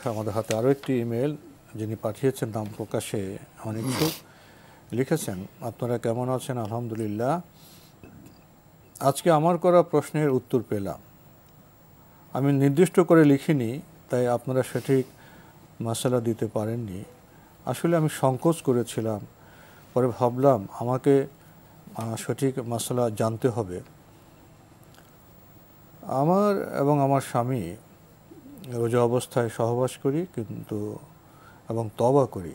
আমাদের হাতে আরও একটি ইমেল যিনি পাঠিয়েছেন নাম প্রকাশে অনিচ্ছুক লিখেছেন, আপনারা কেমন আছেন? আলহামদুলিল্লাহ। আজকে আমার করা প্রশ্নের উত্তর পেলাম। আমি নির্দিষ্ট করে লিখিনি, তাই আপনারা সঠিক মাসালা দিতে পারেননি। আসলে আমি সংকোচ করেছিলাম, পরে ভাবলাম আমাকে সঠিক মাসালা জানতে হবে। আমার এবং আমার স্বামী রোজা অবস্থায় সহবাস করি এবং তওবা করি।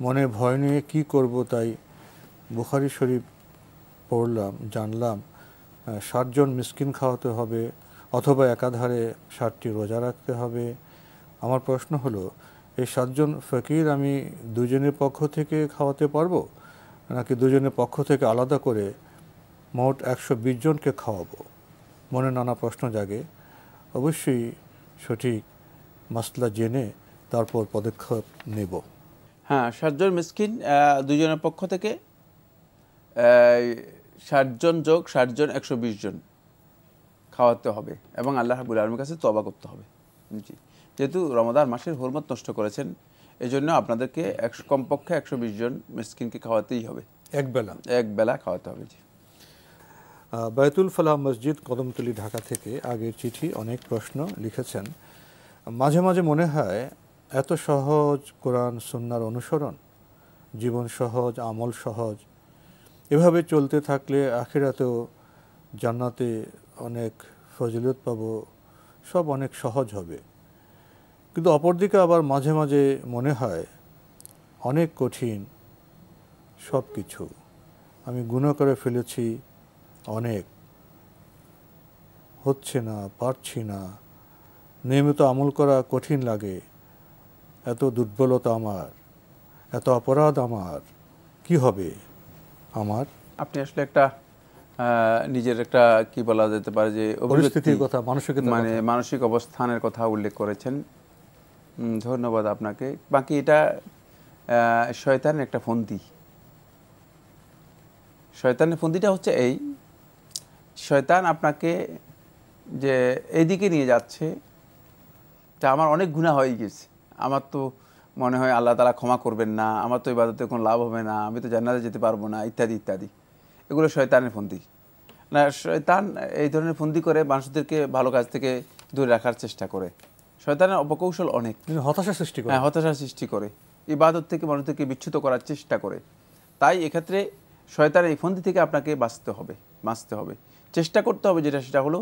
মনে ভয় নিয়ে কী করব, তাই বুখারী শরীফ পড়লাম, জানলাম 60 জন মিসকিন খাওয়াতে হবে অথবা একাধারে 60টি রোজা রাখতে হবে। আমার প্রশ্ন হলো, এই 7 জন ফকির আমি দুজনের পক্ষ থেকে খাওয়াতে পারবো, নাকি দুজনের পক্ষ থেকে আলাদা করে মোট 120 জনকে খাওয়াবো? মনে নানা প্রশ্ন জাগে। অবশ্যই সঠিক মাসলা জেনে তারপর পদক্ষেপ নেব। হ্যাঁ, 60 জন মিসকিন দুজনের পক্ষ থেকে 60 জন যোগ 60 জন 120 জন খাওয়াতে হবে এবং আল্লাহ রাব্বুল আলামিনের কাছে তওবা করতে হবে। জি, যেহেতু রমাদান মাসের হুরমত নষ্ট করেছেন, এই জন্য আপনাদেরকে কমপক্ষে 120 জন মিসকিনকে খাওয়াতেই হবে, এক বেলা খাওয়াতে হবে। জি। বায়তুল ফালাহ মসজিদ, কদমতলী, ঢাকা থেকে আগের চিঠি অনেক প্রশ্ন লিখেছেন। মাঝে মাঝে মনে হয় এত সহজ কোরআন সুন্নাহর অনুসরণ, জীবন সহজ, আমল সহজ, এভাবে চলতে থাকলে আখিরাতেও জান্নাতে অনেক ফজিলত পাব, সব অনেক সহজ হবে। কিন্তু অপরদিকে আবার মাঝে মাঝে মনে হয় অনেক কঠিন সব কিছু, আমি গুনাহ করে ফেলেছি, অনেক হচ্ছে না, পারছি না, নিয়মিত আমল করা কঠিন লাগে, এত দুর্বলতা আমার, এত অপরাধ আমার, কি হবে আমার? আপনি আসলে একটা নিজের একটা কি বলা যেতে পারে যে পরিস্থিতির কথা, মানসিক অবস্থানের কথা উল্লেখ করেছেন। ধন্যবাদ আপনাকে। বাকি এটা শয়তানের একটা ফন্দি। শয়তানের ফন্দিটা হচ্ছে এই, শয়তান আপনাকে যে এইদিকে নিয়ে যাচ্ছে, তা আমার অনেক গুনাহ হয়ে গেছে, আমার তো মনে হয় আল্লাহ তাআলা ক্ষমা করবেন না, আমার তো ইবাদতে কোনো লাভ হবে না, আমি তো জান্নাতে যেতে পারবো না, ইত্যাদি ইত্যাদি। এগুলো শয়তানের ফন্দি। না, শয়তান এই ধরনের ফন্দি করে মানুষদেরকে ভালো কাজ থেকে দূরে রাখার চেষ্টা করে। শয়তানের অপকৌশল অনেক, হতাশা সৃষ্টি করে। হ্যাঁ, হতাশা সৃষ্টি করে, ইবাদত থেকে মানুষদেরকে বিচ্যুত করার চেষ্টা করে। তাই এক্ষেত্রে শয়তানের এই ফন্দি থেকে আপনাকে বাঁচতে হবে, চেষ্টা করতে হবে। সেটা হলো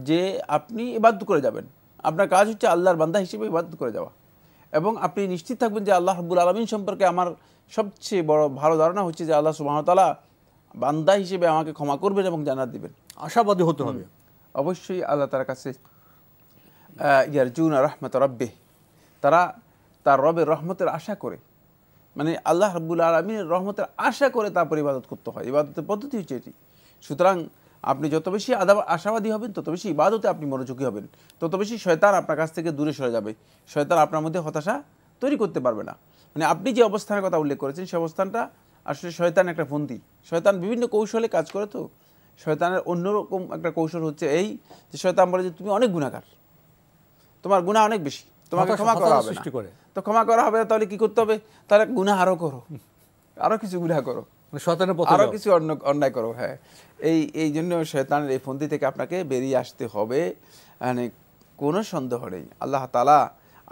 যে আপনি ইবাদত করে যাবেন, আপনার কাজ হচ্ছে আল্লাহর বান্দা হিসেবে ইবাদত করে যাওয়া, এবং আপনি নিশ্চিত থাকবেন যে আল্লাহ রাব্বুল আলামিন সম্পর্কে আমার সবচেয়ে বড় ভালো ধারণা হচ্ছে যে আল্লাহ সুবহানাহু ওয়া তাআলা বান্দা হিসেবে আমাকে ক্ষমা করবেন এবং জান্নাত দিবেন। আশাবাদী হতে হবে অবশ্যই আল্লাহ তাআলার কাছে। ইয়ারজুনা রাহমাত রাব্বিহ, তারা তার রবের রহমতের আশা করে, মানে আল্লাহ রাব্বুল আলামিনের রহমতের আশা করে তারপর ইবাদত করতে হয়। ইবাদতের পদ্ধতি হচ্ছে এটি। সুতরাং আপনি যত বেশি আশাবাদী হবেন, তত বেশি ইবাদতে আপনি মনোযোগী হবেন, তত বেশি শয়তান আপনার কাছ থেকে দূরে সরে যাবে। শয়তান আপনার মধ্যে হতাশা তৈরি করতে পারবে না। মানে আপনি যে অবস্থানের কথা উল্লেখ করেছেন, সেই অবস্থানটা আসলে শয়তান একটা ফন্দি। শয়তান বিভিন্ন কৌশলে কাজ করে। তো শয়তানের অন্যরকম একটা কৌশল হচ্ছে এই যে শয়তান বলে যে তুমি অনেক গুনাহগার, তোমার গুনাহ অনেক বেশি, তোমাকে ক্ষমা করা হবে না। তো ক্ষমা করা হবে না, তাহলে কি করতে হবে? তাহলে গুনাহ আরো করো, আরো কিছু গুনাহ করো, আরো কিছু অন্যায় করো। হ্যাঁ, এই জন্য শয়তানের এই ফন্দি থেকে আপনাকে বেরিয়ে আসতে হবে, মানে কোনো সন্দেহ নেই। আল্লাহ তাআলা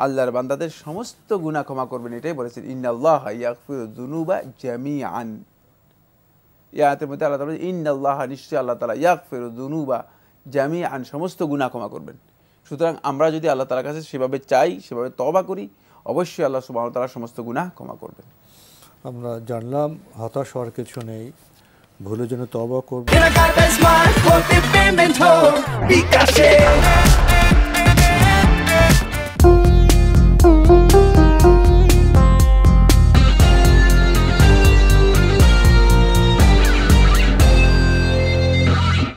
আল্লাহর বান্দাদের সমস্ত গুনাহ ক্ষমা করবেন, এটাই বলেছেন, ইন্নাল্লাহা ইয়াগফিরুয যুনুবা জামিআন। এই আয়াতের মধ্যে আল্লাহ তাআলা ইন্নাল্লাহা, নিশ্চয়ই আল্লাহ তাআলা, ইয়াগফিরুয যুনুবা জামিআন, সমস্ত গুনাহ ক্ষমা করবেন। সুতরাং আমরা যদি আল্লাহ তাআলার কাছে সেভাবে চাই, সেভাবে তওবা করি, অবশ্যই আল্লাহ সুবহানাহু ওয়া তাআলা সমস্ত গুনাহ ক্ষমা করবেন। আমরা জানলাম হতাশ হওয়ার কিছু নেই, ভুলে যেন তওবা করব।